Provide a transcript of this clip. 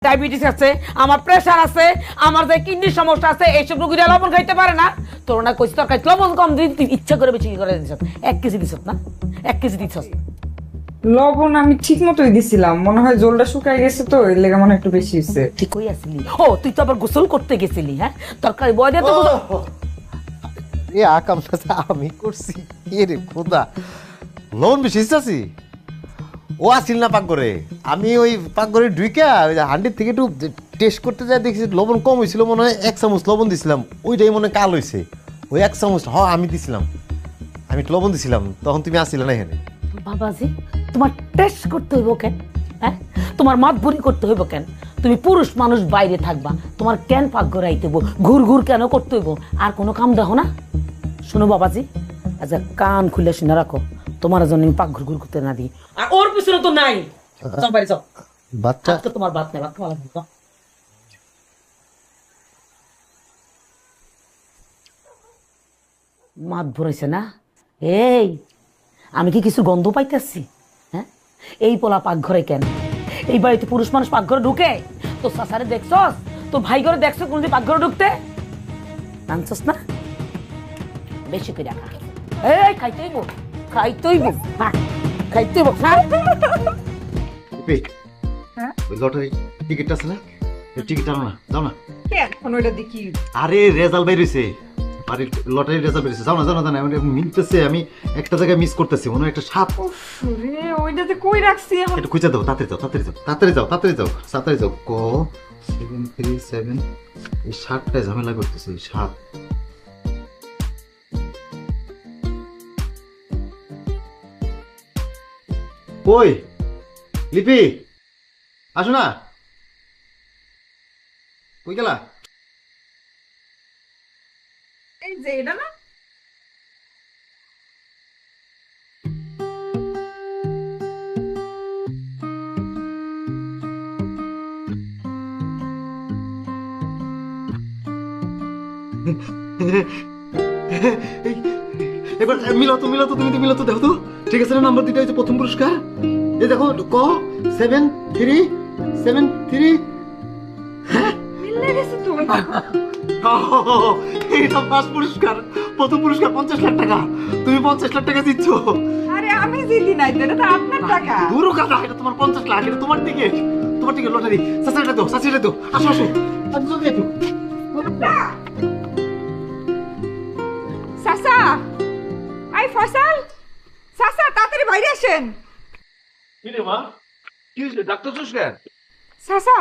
Diabetes আছে, আমার pressure আছে, আমার যে কিডনির সমস্যা আছে, এইসব রোগীরা লবণ খাইতে পারে না। তোর না কইছি তরকারি লবণ কম দিই, তুই ইচ্ছা করে বেশি করে দিছ। 1 কেজি দিছ না, 1 কেজি দিছ। লবণ আমি ঠিক মতোই দিছিলাম, মনে হয় জলটা শুকাই গেছে তো এর লেগে মনে হয় একটু বেশি হয়েছে। তুই কই আসলি? ও তুই তো আবার গোসল করতে গেছিলি। হ্যাঁ, তরকারি বয় দিয়ে তো এ আকাম চাচা আমি করছি এ রে খোদা লবণ বেশি চাচি ও আসিল না পাকঘরে আমি ওই পাকঘরে ঢুইকা ওই হান্ডির থেকে একটু টেস্ট করতে যাই দেখছি লবণ কম হয়েছিল মনে হয় 1 চামচ লবণ দিছিলাম ওইটাই মনে হয় কাল হয়েছে ওই 1 চামচ আমি দিছিলাম আমি একটু লবণ দিছিলাম তখন তুমি আসছিলে না এখানে বাবাজি তোমার টেস্ট করতে হইব কেন? হ্যাঁ, তোমার মাত ভরি করতে হইব কেন? তুমি পুরুষ মানুষ বাইরে থাকবা, তোমার কেন পাকঘরে আইতে হইব? ঘুর ঘুর কেন করতে হইব? আর কোনো কাম দেখো না? শোনো বাবাজি, আচ্ছা কান খুলে শুনে রাখো, তোমার জন্য আমি পাকঘর ঘুর করতে না দিই। আর ওর পিছনে তো নাই। চল বাইরে যাও, বাচ্চা আজকে তোমার ভাত নেই, ভাত খাওয়া লাগবে। যাও। মাত ভরেছে না? এই আমি কি কিছু গন্ধ পাইতেছি? হ্যাঁ, এই পোলা পাকঘরে কেন? এই বাড়িতে পুরুষ মানুষ পাকঘরে ঢুকে? তোর শাসারে দেখছস? তোর ভাই ঘরে দেখছো কোনদিন পাকঘরে ঢুকতে? জানছস না? বেশি করে রাখা। এই খাইতেইব, খাইতেইব, হ্যাঁ খাইতেইব। হ্যাঁ? ওই লটারি টিকিটটা আছে না টিকিট আনো না যাও না এখন ওইটা দেখি আরে রেজাল্ট বের হইছে আরে লটারি রেজাল্ট বের হইছে যাও না মিলতেছে আমি একটা জায়গায় মিস করতেছি মনে হয় একটা সাপ রে ওইটাতে কই রাখছি এখন? একটু খুঁজে দাও তাড়াতাড়ি যাও ক 737 এই সাপটায় ঝামেলা করতেছে এই সাপ ওই লিপি আসো না কই গেলা এই যে এটা না এবার মিলাতো দেখো তো ঠিক আছে না নাম্বার দুইটা হচ্ছে প্রথম পুরস্কার এই দেখো ক 7373 মিলে গেছে তো। এটা ফার্স্ট পুরস্কার প্রথম পুরস্কার 50 লাখ টাকা তুমি 50 লাখ টাকা দিচ্ছ আরে আমি জিতি নাই তো, এটা তো আপনার টাকা। দূরও কথা এটা তোমার 50 লাখ এটা তোমার টিকিট লটারি সাসাটা দাও আসো জলদি একটু সাসা, আই ফসল, সাসা তাড়াতাড়ি বাইরে আসেন। কি রে মা কি হয়েছে ডাক্তার চোষ কেন সাসা